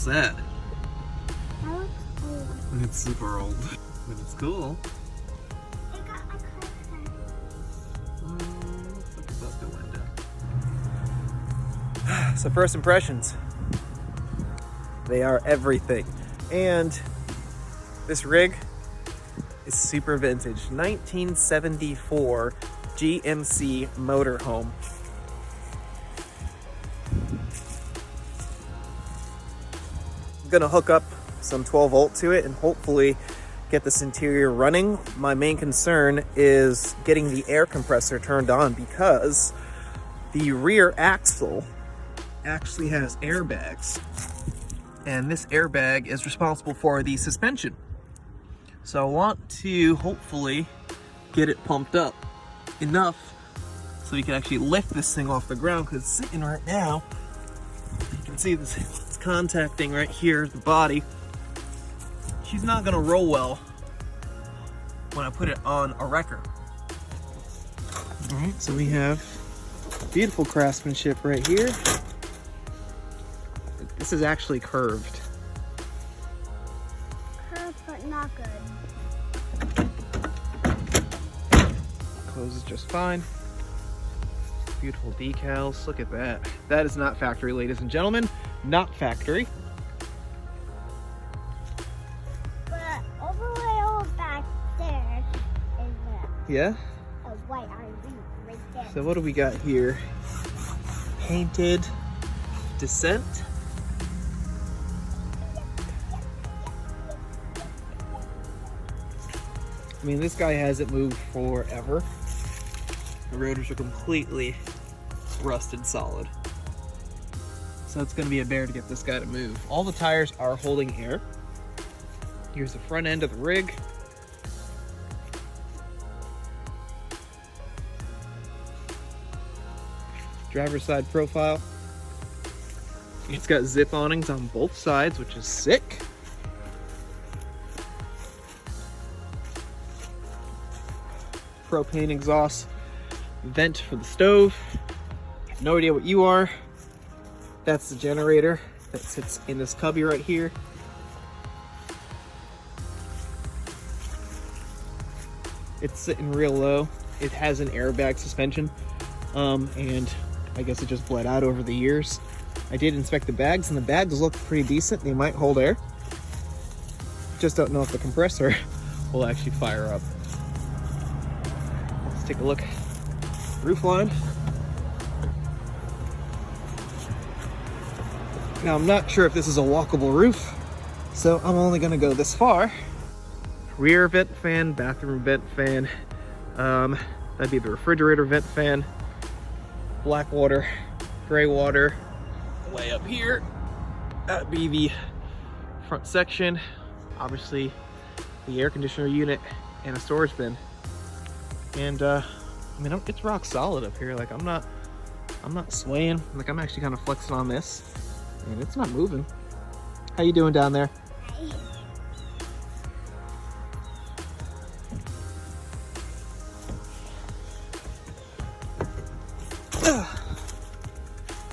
that? That looks old. It's super old, but it's cool. It got a car. Looks like above the window. So first impressions. They are everything. And this rig is super vintage. 1974 GMC Motorhome. I'm gonna hook up some 12 volt to it and hopefully get this interior running. My main concern is getting the air compressor turned on because the rear axle actually has airbags, and this airbag is responsible for the suspension. So I want to hopefully get it pumped up enough so we can actually lift this thing off the ground, because it's sitting right now. You can see this, it's contacting right here, the body. She's not gonna roll well when I put it on a wrecker. All right, so we have beautiful craftsmanship right here. This is actually curved. Curved, but not good. Closes just fine. Beautiful decals. Look at that. That is not factory, ladies and gentlemen. Not factory. But over back there is Yeah? a white RV right there. So what do we got here? Painted Descent. I mean, this guy hasn't moved forever. The rotors are completely rusted solid. So it's gonna be a bear to get this guy to move. All the tires are holding air. Here's the front end of the rig. Driver's side profile. It's got zip awnings on both sides, which is sick. Propane exhaust vent for the stove. I have no idea what you are. That's the generator that sits in this cubby right here. It's sitting real low. It has an airbag suspension, and I guess it just bled out over the years. I did inspect the bags, and the bags look pretty decent. They might hold air. Just don't know if the compressor will actually fire up. Let's take a look. Roof line. Now I'm not sure if this is a walkable roof, so I'm only gonna go this far. Rear vent fan, bathroom vent fan. That'd be the refrigerator vent fan. Black water, gray water. Way up here, that'd be the front section. Obviously, the air conditioner unit and a storage bin. And I mean, it's rock solid up here. Like I'm not swaying. Like I'm actually kind of flexing on this, and it's not moving. How you doing down there?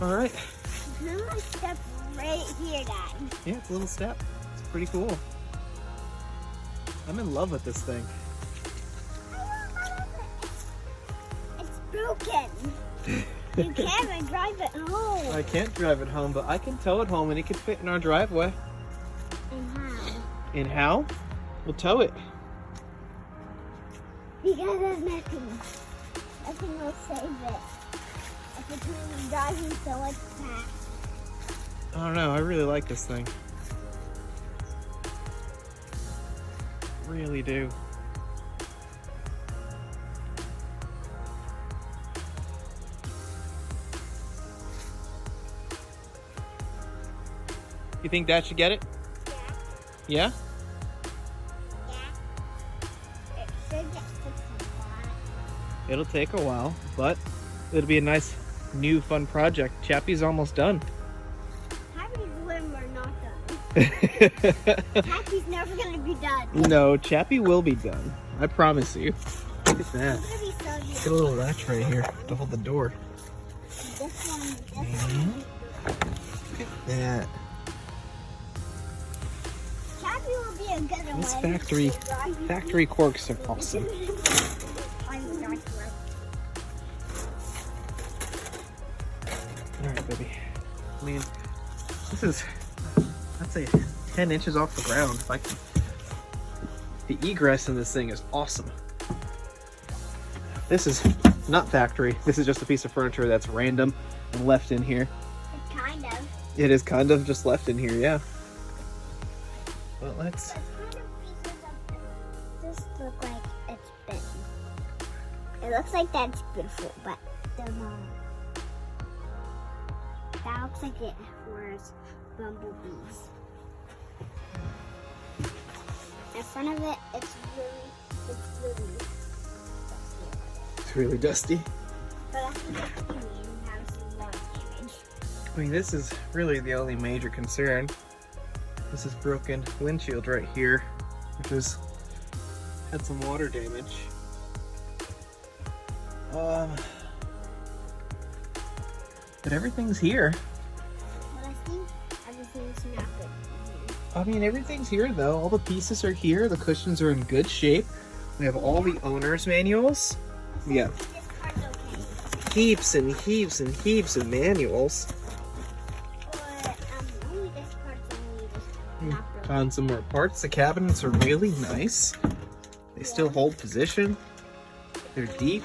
All right. There's a step right here, Dad. Yeah, it's a little step. It's pretty cool. I'm in love with this thing. It's broken. You can't even drive it home. I can't drive it home, but I can tow it home and it can fit in our driveway. And how? And how? We'll tow it. Because there's nothing. Nothing will save it. If it's really driving so much fast. I don't know. I really like this thing. Really do. You think Dad should get it? Yeah. Yeah? Yeah. It should get fixed a lot. It'll take a while, but it'll be a nice, new, fun project. Chappie's almost done. Happy's when we're not done. Happy's never gonna be done. No, Chappie will be done. I promise you. Look at that. It's gonna be so Get a little latch right here to hold the door. This one. Look at that. will be a good one. This factory corks are awesome. All right, baby. I mean, I'd say 10 inches off the ground. The egress in this thing is awesome. This is not factory. This is just a piece of furniture that's random and left in here. Kind of. It is kind of just left in here, yeah. But let's... But kind of pieces of this look like it's bitten. It looks like that's beautiful, but they're not. That looks like it wears bumblebees. In front of it, it's really dusty. It's really dusty. But I think that's what you mean, it has a lot of damage. I mean, this is really the only major concern. This is broken windshield right here, which has had some water damage. But everything's here. But I think everything's not good. I mean, everything's here though. All the pieces are here. The cushions are in good shape. We have all the owner's manuals. We got This part's okay. heaps and heaps and heaps of manuals. But only this part's only just not broken. Found some more parts. The cabinets are really nice. They still hold position. They're deep.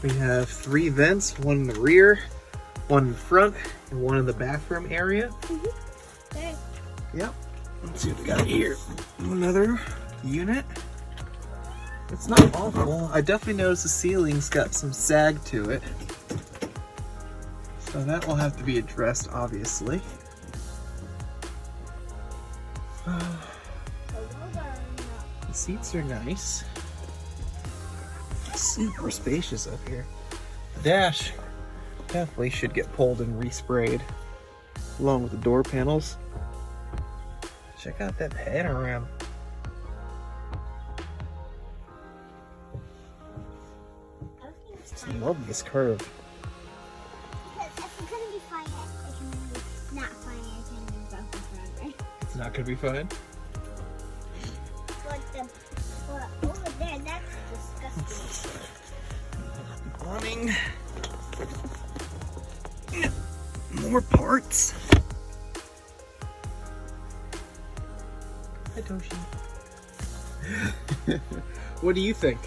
We have 3 vents, one in the rear, one in front, and one in the bathroom area. There's Yep. Let's see what we got here. Another unit. It's not awful. I definitely noticed the ceiling's got some sag to it. So that will have to be addressed, obviously. the walls are not. The seats are nice. Super spacious up here. The dash definitely should get pulled and resprayed, along with the door panels. Check out that panorama. Everything's I fine. love this curve. Because if it's gonna be fine, it can be not fine, it can be broken forever. It's not gonna be fun. But over there, that's disgusting. Plumbing. More parts. Hi, Toshi. What do you think?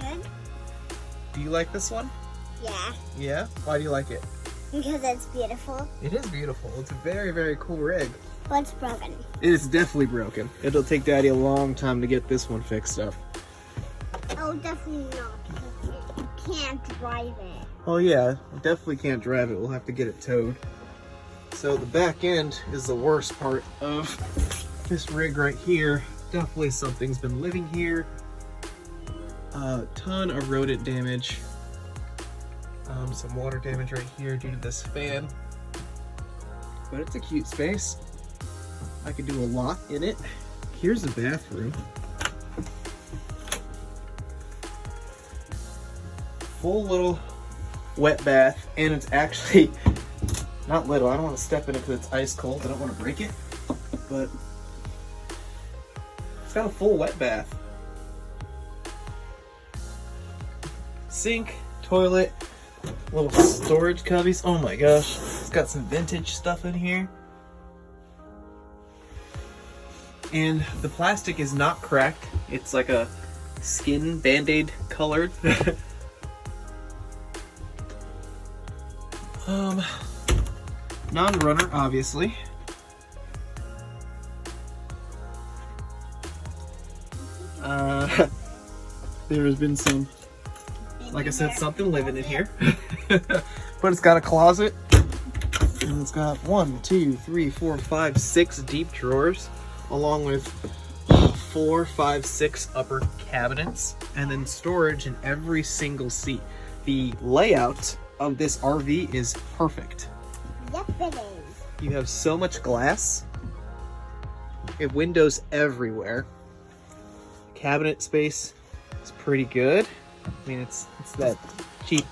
Good? Do you like this one? Yeah, Yeah? Why do you like it? because it's beautiful, It is beautiful. It's a very, very cool rig. but it's broken. It is definitely broken. It'll take Daddy a long time to get this one fixed up. Oh, definitely not, because you can't drive it. Oh yeah, definitely can't drive it. We'll have to get it towed. So the back end is the worst part of this rig right here. Definitely something's been living here. A ton of rodent damage. Some water damage right here due to this fan. But it's a cute space. I could do a lot in it. Here's the bathroom. Full little wet bath, and it's actually not little. I don't want to step in it because it's ice cold. I don't want to break it, but it's got a full wet bath. Sink, toilet, little storage cubbies. Oh my gosh, it's got some vintage stuff in here. And the plastic is not cracked. It's like a skin Band-Aid colored. Non-runner, obviously. There has been some, like I said, something living in here. But it's got a closet, and it's got 1, 2, 3, 4, 5, 6 deep drawers, along with 4, 5, 6 upper cabinets, and then storage in every single seat. The layout of this RV is perfect. Yep, it is. You have so much glass. You have windows everywhere. Cabinet space is pretty good. I mean, it's that cheap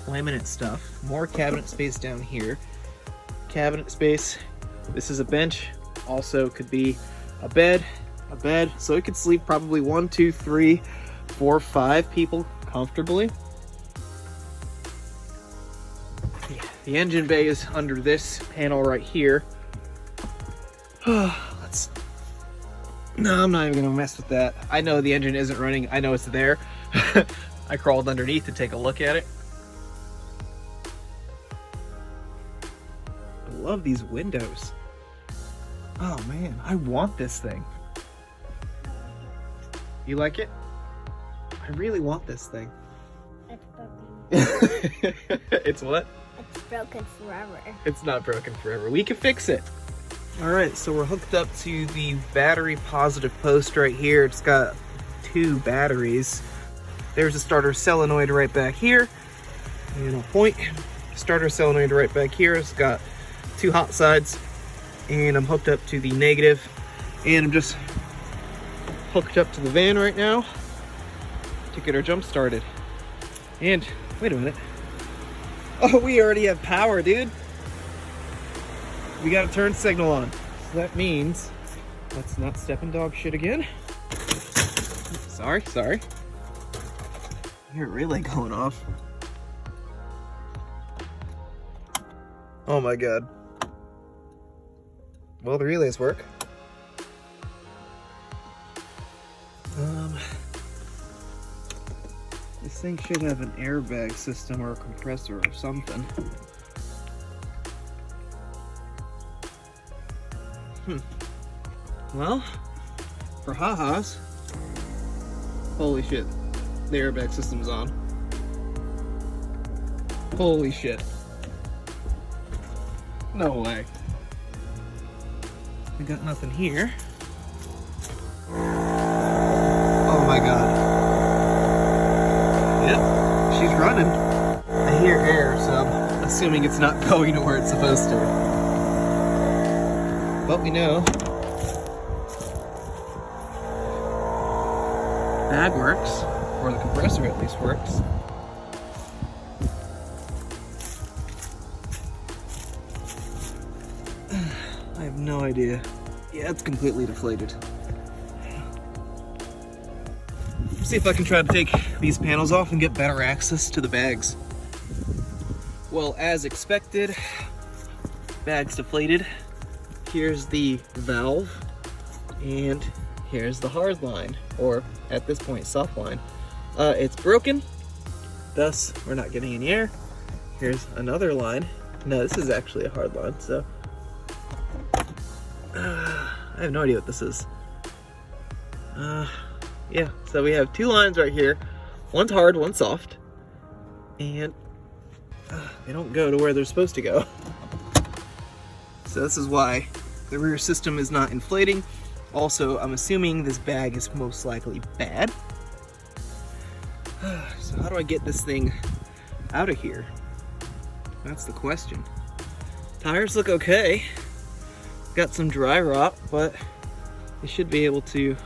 laminate stuff. More cabinet space down here. Cabinet space This is a bench, also could be a bed, so it could sleep probably 1, 2, 3, 4, 5 people comfortably. The engine bay is under this panel right here. No, I'm not even gonna mess with that. I know the engine isn't running. I know it's there. I crawled underneath to take a look at it. I love these windows. Oh man, I want this thing. You like it? I really want this thing. It's broken. It's what? It's broken forever. It's not broken forever. We can fix it. All right, so we're hooked up to the battery positive post right here. It's got 2 batteries. There's a starter solenoid right back here. And I'll point. Starter solenoid right back here. It's got 2 hot sides. And I'm hooked up to the negative. And I'm just hooked up to the van right now to get our jump started. And wait a minute. Oh, we already have power, dude. We got a turn signal on. So that means, let's not step in dog shit again. Sorry. You're really going off. Oh my God. Well, the relays work. This thing should have an airbag system or a compressor or something. Well, for ha-has, holy shit, the airbag system's on. Holy shit. No way. We got nothing here. Oh my God. Yep, she's running. I hear air, so I'm assuming it's not going to where it's supposed to. But we know bag works, or the compressor at least works. I have no idea. Yeah, it's completely deflated. See if I can try to take these panels off and get better access to the bags. Well, as expected, bags deflated. Here's the valve, and here's the hard line, or at this point, soft line. It's broken, thus we're not getting any air. Here's another line. No, this is actually a hard line, so I have no idea what this is. Yeah, so we have 2 lines right here. One's hard, one's soft, and they don't go to where they're supposed to go. So this is why the rear system is not inflating. Also, I'm assuming this bag is most likely bad. So how do I get this thing out of here? That's the question. Tires look okay. Got some dry rot, but they should be able to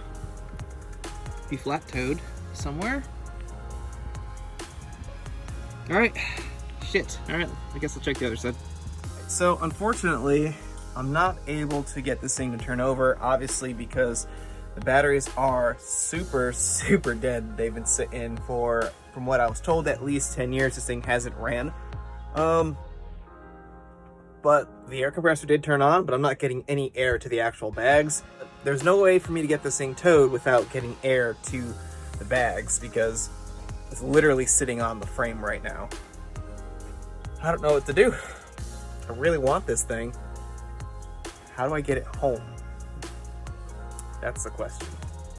be flat-toed somewhere. All right, shit. All right, I guess I'll check the other side. So unfortunately, I'm not able to get this thing to turn over, obviously, because the batteries are super dead. They've been sitting for, from what I was told, at least 10 years. This thing hasn't ran. But the air compressor did turn on, but I'm not getting any air to the actual bags. There's no way for me to get this thing towed without getting air to the bags, because it's literally sitting on the frame right now. I don't know what to do. I really want this thing. How do I get it home? That's the question.